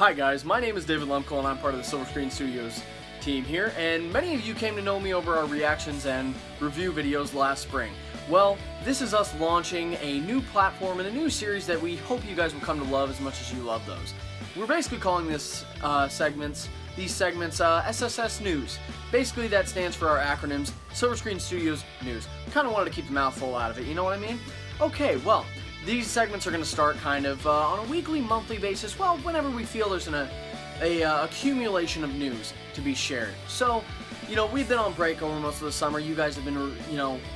Hi guys, my name is David Lemkel and I'm part of the Silver Screen Studios team here, and many of you came to know me over our reactions and review videos last spring. Well, this is us launching a new platform and a new series that we hope you guys will come to love as much as you love those. We're basically calling these segments SSS News. Basically that stands for our acronyms, Silver Screen Studios News. Kind of wanted to keep the mouthful out of it, you know what I mean? Okay, well, these segments are going to start kind of on a weekly, monthly basis, well, whenever we feel there's an accumulation of news to be shared. So, you know, we've been on break over most of the summer. You guys have been,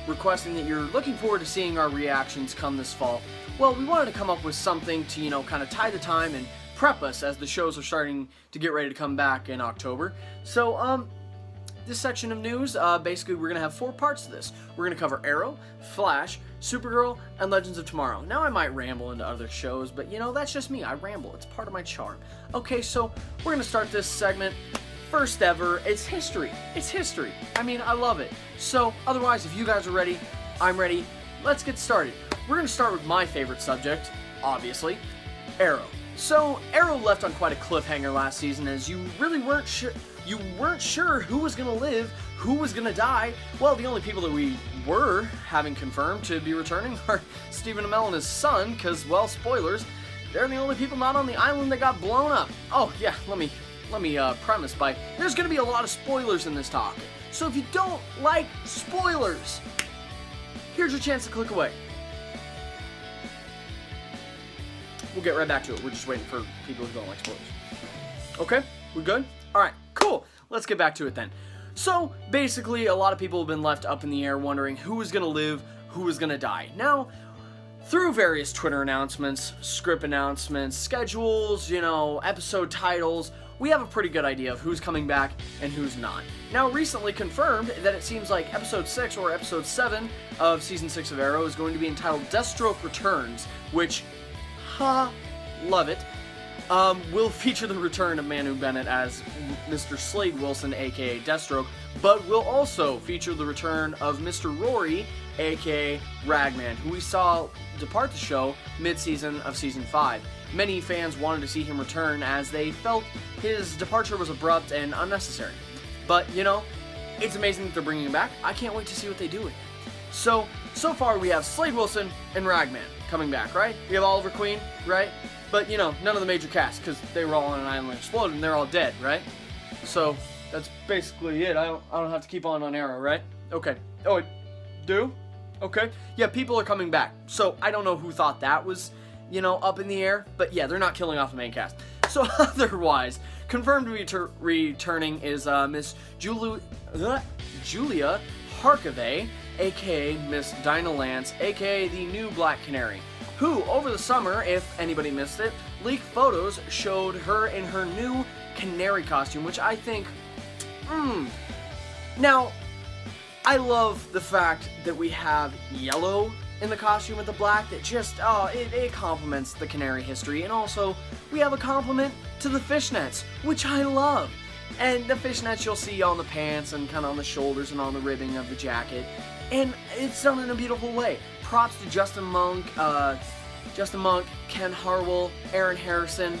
requesting that you're looking forward to seeing our reactions come this fall. Well, we wanted to come up with something to, kind of tie the time and prep us as the shows are starting to get ready to come back in October. So, this section of news, basically we're going to have 4 parts to this. We're going to cover Arrow, Flash, Supergirl, and Legends of Tomorrow. Now I might ramble into other shows, but that's just me. I ramble. It's part of my charm. Okay, so we're going to start this segment. First ever. It's history. It's history. I mean, I love it. So, otherwise, if you guys are ready, I'm ready. Let's get started. We're going to start with my favorite subject, obviously, Arrow. So, Arrow left on quite a cliffhanger last season as you really weren't sure who was going to live, who was going to die. Well, the only people that we were having confirmed to be returning are Stephen Amell and his son, because, well, spoilers, they're the only people not on the island that got blown up. Oh, yeah, let me premise by, there's going to be a lot of spoilers in this talk. So if you don't like spoilers, here's your chance to click away. We'll get right back to it. We're just waiting for people who don't like spoilers. Okay, we good? Alright, cool. Let's get back to it then. So, basically, a lot of people have been left up in the air wondering who was going to live, who was going to die. Now, through various Twitter announcements, script announcements, schedules, episode titles, we have a pretty good idea of who's coming back and who's not. Now, recently confirmed that it seems like Episode 6 or Episode 7 of Season 6 of Arrow is going to be entitled Deathstroke Returns, which, love it. Will feature the return of Manu Bennett as Mr. Slade Wilson, aka Deathstroke, but will also feature the return of Mr. Rory, aka Ragman, who we saw depart the show mid-season of Season 5. Many fans wanted to see him return as they felt his departure was abrupt and unnecessary. But, it's amazing that they're bringing him back. I can't wait to see what they do with it. So far we have Slade Wilson and Ragman coming back, right? We have Oliver Queen, right? But, none of the major cast, because they were all on an island and exploded, and they're all dead, right? So, that's basically it. I don't have to keep on Arrow, right? Okay. Oh, I do? Okay. Yeah, people are coming back. So, I don't know who thought that was, up in the air. But, yeah, they're not killing off the main cast. So, otherwise, confirmed returning is Miss Julia Harkavy, a.k.a. Miss Dinah Lance, a.k.a. the new Black Canary, who, over the summer, if anybody missed it, leaked photos showed her in her new canary costume, which I think, Now, I love the fact that we have yellow in the costume with the black that just, it complements the canary history, and also, we have a compliment to the fishnets, which I love. And the fishnets you'll see on the pants and kind of on the shoulders and on the ribbing of the jacket, and it's done in a beautiful way. Props to Justin Monk, Ken Harwell, Aaron Harrison,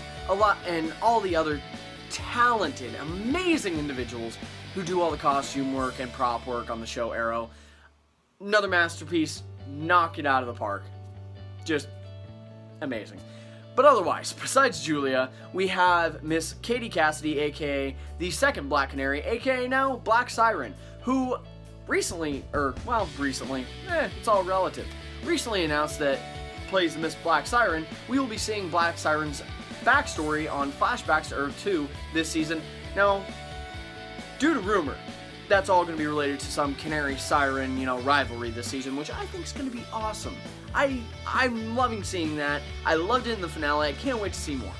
and all the other talented, amazing individuals who do all the costume work and prop work on the show Arrow. Another masterpiece, knock it out of the park. Just amazing. But otherwise, besides Julia, we have Miss Katie Cassidy, aka the second Black Canary, aka now Black Siren, who recently, it's all relative, recently announced that plays Miss Black Siren. We will be seeing Black Siren's backstory on Flashbacks to Earth 2 this season. Now, due to rumor, that's all going to be related to some Canary Siren, rivalry this season, which I think is going to be awesome. I'm loving seeing that. I loved it in the finale. I can't wait to see more.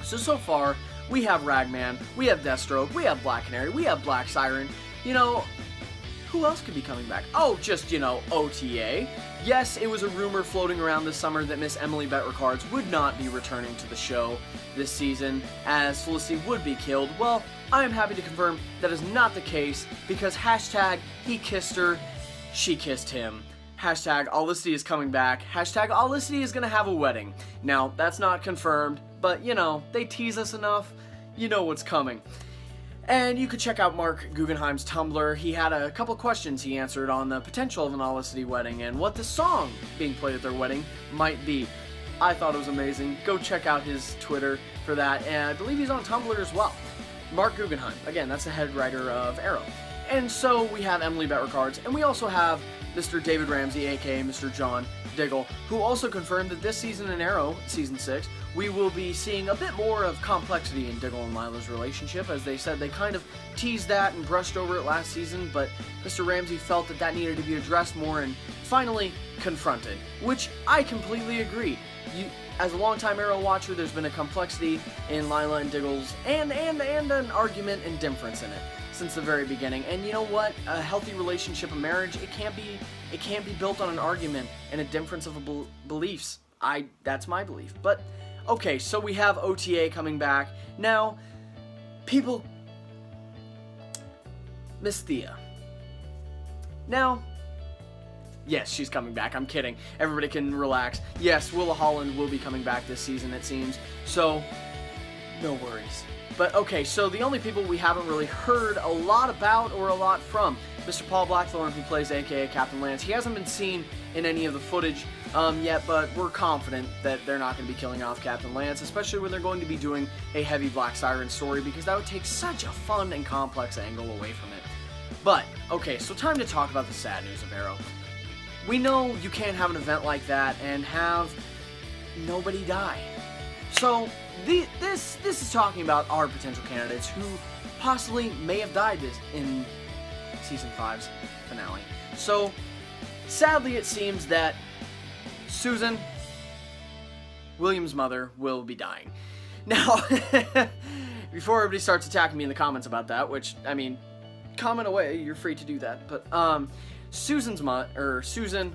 So far, we have Ragman, we have Deathstroke, we have Black Canary, we have Black Siren. Who else could be coming back? Oh, just, OTA. Yes, it was a rumor floating around this summer that Miss Emily Bett Rickards would not be returning to the show this season, as Felicity would be killed. Well, I am happy to confirm that is not the case, because hashtag he kissed her, she kissed him. Hashtag Olicity is coming back. Hashtag Olicity is gonna have a wedding. Now, that's not confirmed. but you know, they tease us enough, you know what's coming. And you could check out Mark Guggenheim's Tumblr. He had a couple questions he answered on the potential of an Olicity wedding and what the song being played at their wedding might be. I thought it was amazing. Go check out his Twitter for that, and I believe he's on Tumblr as well. Mark Guggenheim, again, that's the head writer of Arrow. And so we have Emily Bett-Rickards, and we also have Mr. David Ramsey, aka Mr. John Diggle, who also confirmed that this season in Arrow, Season 6, we will be seeing a bit more of complexity in Diggle and Lila's relationship. As they said, they kind of teased that and brushed over it last season, but Mr. Ramsey felt that that needed to be addressed more and finally confronted, which I completely agree. As a longtime Arrow watcher, there's been a complexity in Lila and Diggle's and an argument and difference in it since the very beginning. And you know what? A healthy relationship, a marriage, it can't be built on an argument and a difference of beliefs. That's my belief. But okay, so we have OTA coming back now. People, Miss Thea. Now, yes, she's coming back. I'm kidding. Everybody can relax. Yes, Willa Holland will be coming back this season, it seems. So, no worries. But okay, so the only people we haven't really heard a lot about or a lot from, Mr. Paul Blackthorne, who plays aka Captain Lance. He hasn't been seen in any of the footage yet, but we're confident that they're not going to be killing off Captain Lance, especially when they're going to be doing a heavy Black Siren story, because that would take such a fun and complex angle away from it. But, okay, so time to talk about the sad news of Arrow. We know you can't have an event like that and have nobody die. So, this is talking about our potential candidates who possibly may have died in Season 5's finale. So, sadly it seems that Susan, William's mother, will be dying. Now, before everybody starts attacking me in the comments about that, which, I mean, comment away, you're free to do that, but, Susan,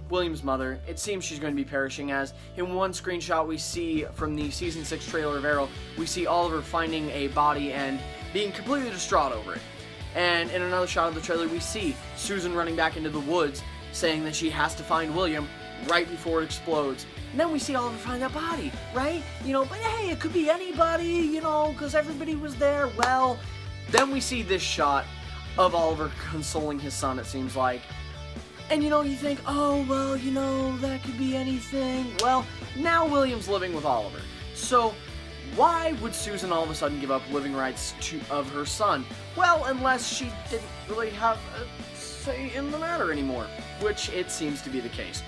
William's mother, it seems she's going to be perishing, as in one screenshot we see from the Season 6 trailer of Arrow, we see Oliver finding a body and being completely distraught over it. And in another shot of the trailer, we see Susan running back into the woods, saying that she has to find William right before it explodes. And then we see Oliver find that body, right? You know, but hey, it could be anybody, you know, because everybody was there. Well, then we see this shot of Oliver consoling his son, it seems like. And, you know, you think, oh, well, you know, that could be anything. Well, now William's living with Oliver. So, why would Susan all of a sudden give up living rights of her son? Well, unless she didn't really have a say in the matter anymore, which it seems to be the case.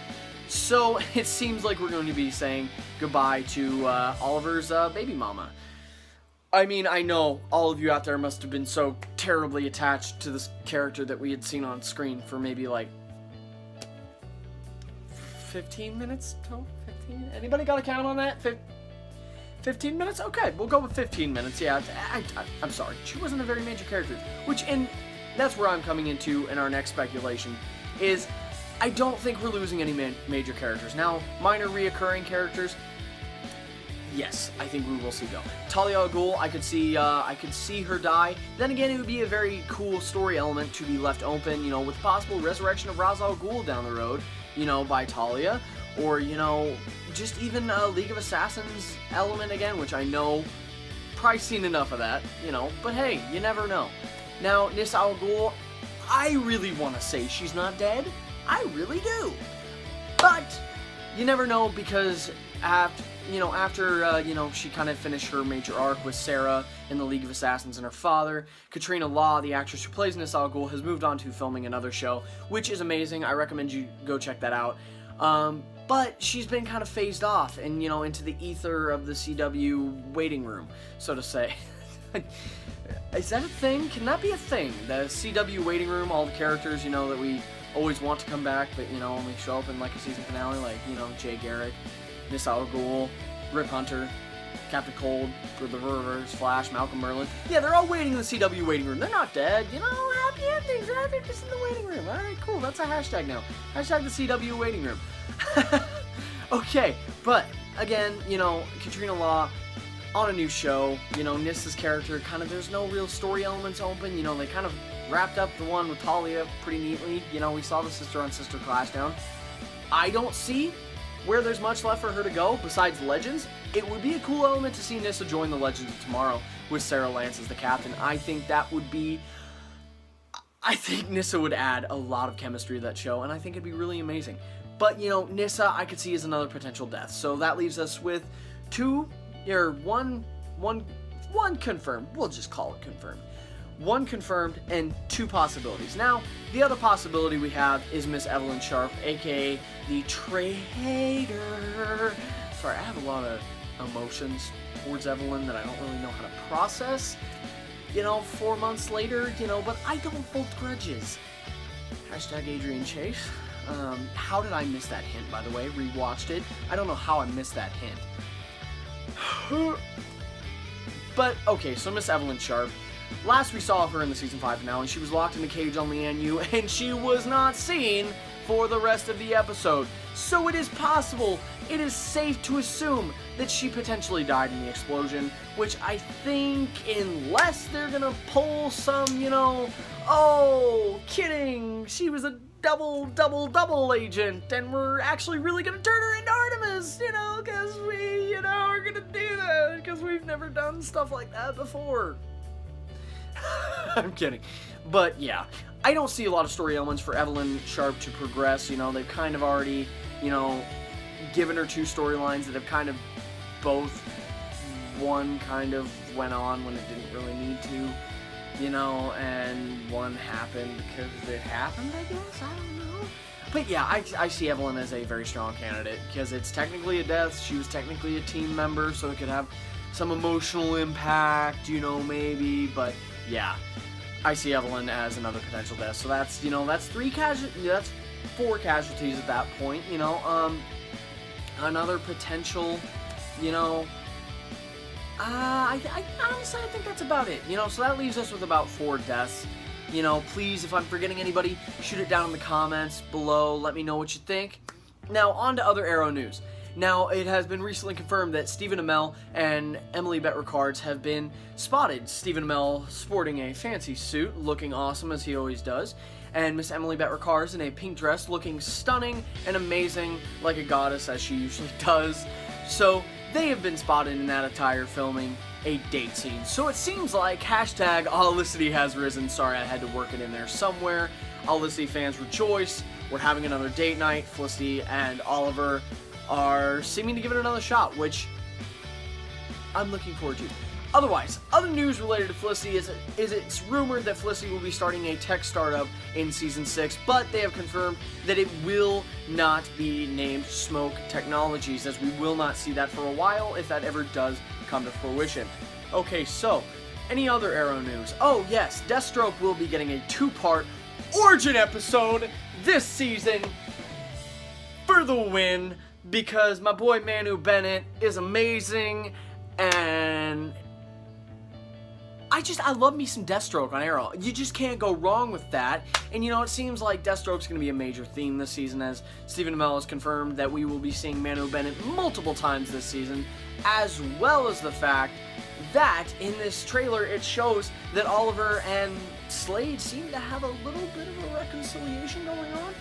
So, it seems like we're going to be saying goodbye to Oliver's baby mama. I mean, I know all of you out there must have been so terribly attached to this character that we had seen on screen for maybe, like, 15 minutes total? 15? Anybody got a count on that? 15 minutes? Okay, we'll go with 15 minutes. Yeah, I'm sorry. She wasn't a very major character. And that's where I'm coming into in our next speculation, is I don't think we're losing any major characters. Now, minor reoccurring characters, yes, I think we will see go. Talia al Ghul, I could see her die. Then again, it would be a very cool story element to be left open, you know, with possible resurrection of Ra's al Ghul down the road, you know, by Talia, or, you know, just even a League of Assassins element again, which I know, probably seen enough of that, you know, but hey, you never know. Now, Nyssa al Ghul, I really want to say she's not dead. I really do. But you never know, because after she kind of finished her major arc with Sarah in the League of Assassins and her father, Katrina Law, the actress who plays Nyssa al Ghul, has moved on to filming another show, which is amazing. I recommend you go check that out. But she's been kind of phased off and, you know, into the ether of the CW waiting room, so to say. Is that a thing? Can that be a thing? The CW waiting room, all the characters, you know, that we always want to come back, but, you know, only show up in, like, a season finale, like, you know, Jay Garrick, Nyssa al Ghul, Rip Hunter, Captain Cold, the Reverse, Flash, Malcolm Merlin. Yeah, they're all waiting in the CW waiting room. They're not dead. You know, happy endings, right? They're just in the waiting room. Alright, cool. That's a hashtag now. Hashtag the CW waiting room. Okay, but, again, you know, Katrina Law on a new show. You know, Nyssa's character, kind of, there's no real story elements open. You know, they kind of wrapped up the one with Talia pretty neatly. You know, we saw the sister on sister clash down. I don't see where there's much left for her to go besides Legends, it would be a cool element to see Nyssa join the Legends of Tomorrow with Sarah Lance as the captain. I think Nyssa would add a lot of chemistry to that show, and I think it'd be really amazing. But, you know, Nyssa I could see as another potential death. So that leaves us with one confirmed. We'll just call it confirmed. One confirmed and 2 possibilities. Now, the other possibility we have is Miss Evelyn Sharp, aka the Traitor. Sorry, I have a lot of emotions towards Evelyn that I don't really know how to process, 4 months later, but I don't hold grudges. Hashtag Adrian Chase. How did I miss that hint, by the way? Rewatched it. I don't know how I missed that hint. But, okay, so Miss Evelyn Sharp. Last we saw her in the Season 5 finale, she was locked in a cage on Lian and she was not seen for the rest of the episode. So it is possible, it is safe to assume that she potentially died in the explosion, which I think, unless they're gonna pull some, oh, kidding, she was a double agent, and we're actually really gonna turn her into Artemis, because we, are gonna do that, because we've never done stuff like that before. I'm kidding. But yeah, I don't see a lot of story elements for Evelyn Sharp to progress. They've kind of already, given her 2 storylines that have kind of both, one kind of went on when it didn't really need to, and one happened because it happened, I guess? I don't know. But yeah, I see Evelyn as a very strong candidate because it's technically a death. She was technically a team member, so it could have some emotional impact, maybe, but yeah, I see Evelyn as another potential death. So that's, that's 4 casualties at that point, another potential, I honestly, I think that's about it, so that leaves us with about 4 deaths. Please, if I'm forgetting anybody, shoot it down in the comments below, let me know what you think. Now, on to other Arrow news. Now, it has been recently confirmed that Stephen Amell and Emily Bett Rickards have been spotted. Stephen Amell sporting a fancy suit, looking awesome as he always does, and Miss Emily Bett Rickards in a pink dress, looking stunning and amazing like a goddess as she usually does. So, they have been spotted in that attire filming a date scene. So it seems like hashtag Olicity has risen. Sorry, I had to work it in there somewhere. Olicity fans rejoice. We're having another date night. Felicity and Oliver are seeming to give it another shot, which I'm looking forward to. Otherwise, other news related to Felicity is it's rumored that Felicity will be starting a tech startup in Season 6, but they have confirmed that it will not be named Smoke Technologies, as we will not see that for a while if that ever does come to fruition. Okay, so, any other Arrow news? Oh yes, Deathstroke will be getting a 2-part Origin episode this season for the win, because my boy Manu Bennett is amazing, and I love me some Deathstroke on Arrow. You just can't go wrong with that. And it seems like Deathstroke's going to be a major theme this season, as Stephen Amell has confirmed that we will be seeing Manu Bennett multiple times this season, as well as the fact that in this trailer it shows that Oliver and Slade seem to have a little bit of a reconciliation going on.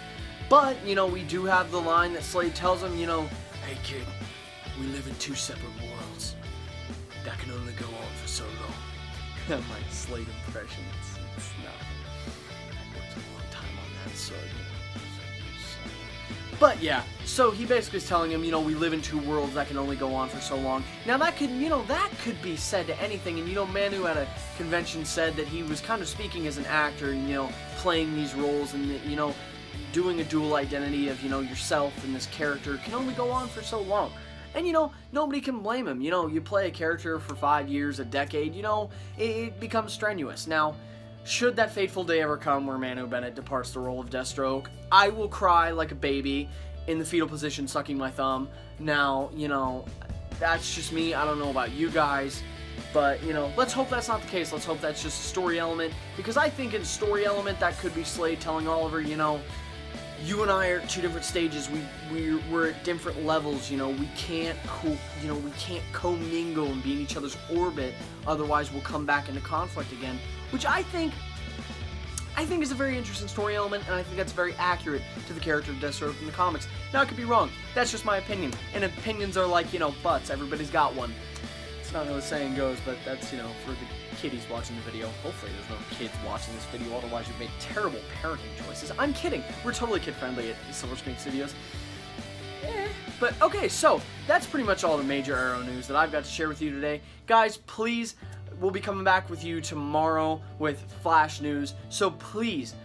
But, we do have the line that Slade tells him, hey kid, we live in 2 separate worlds. That can only go on for so long. My Slade impression, it's nothing. I worked a long time on that, so But yeah, so he basically is telling him, we live in 2 worlds that can only go on for so long. Now that could, that could be said to anything, and Manu at a convention said that he was kind of speaking as an actor, and, playing these roles, and that, doing a dual identity of, yourself and this character can only go on for so long. And, nobody can blame him. You play a character for 5 years, a decade, it becomes strenuous. Now, should that fateful day ever come where Manu Bennett departs the role of Deathstroke, I will cry like a baby in the fetal position sucking my thumb. Now, that's just me. I don't know about you guys. But, let's hope that's not the case. Let's hope that's just a story element. Because I think in a story element, that could be Slade telling Oliver, you and I are at 2 different stages. We're at different levels. We can't commingle and be in each other's orbit. Otherwise, we'll come back into conflict again. Which I think I think is a very interesting story element, and I think that's very accurate to the character of Deathstroke in the comics. Now, I could be wrong. That's just my opinion. And opinions are like, butts. Everybody's got one. It's not how the saying goes, but that's, for the kiddies watching the video. Hopefully there's no kids watching this video, otherwise you've made terrible parenting choices. I'm kidding. We're totally kid-friendly at Silver Screen Studios. But, okay, so that's pretty much all the major Arrow news that I've got to share with you today. Guys, please, we'll be coming back with you tomorrow with Flash news. So please,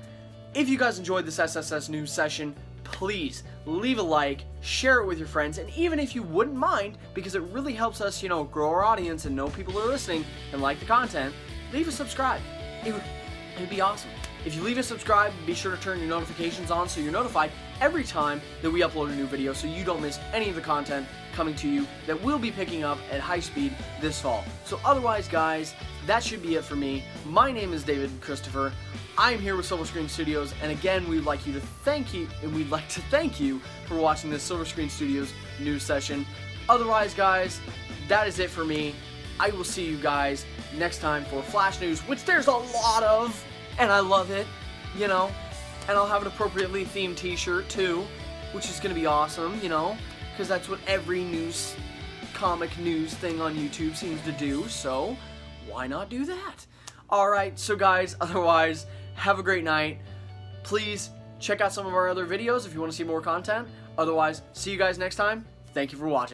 if you guys enjoyed this SSS news session, please leave a like, share it with your friends, and even if you wouldn't mind, because it really helps us, grow our audience and know people are listening and like the content, leave a subscribe. It'd be awesome. If you leave a subscribe, be sure to turn your notifications on so you're notified every time that we upload a new video so you don't miss any of the content coming to you that we'll be picking up at high speed this fall. So otherwise, guys, that should be it for me. My name is David Christopher. I'm here with Silver Screen Studios, and again, we'd like to thank you for watching this Silver Screen Studios news session. Otherwise, guys, that is it for me. I will see you guys next time for Flash news, which there's a lot of, and I love it, and I'll have an appropriately themed t-shirt too, which is going to be awesome, because that's what every comic news thing on YouTube seems to do, so why not do that? Alright, so guys, otherwise, have a great night. Please check out some of our other videos if you want to see more content. Otherwise, see you guys next time. Thank you for watching.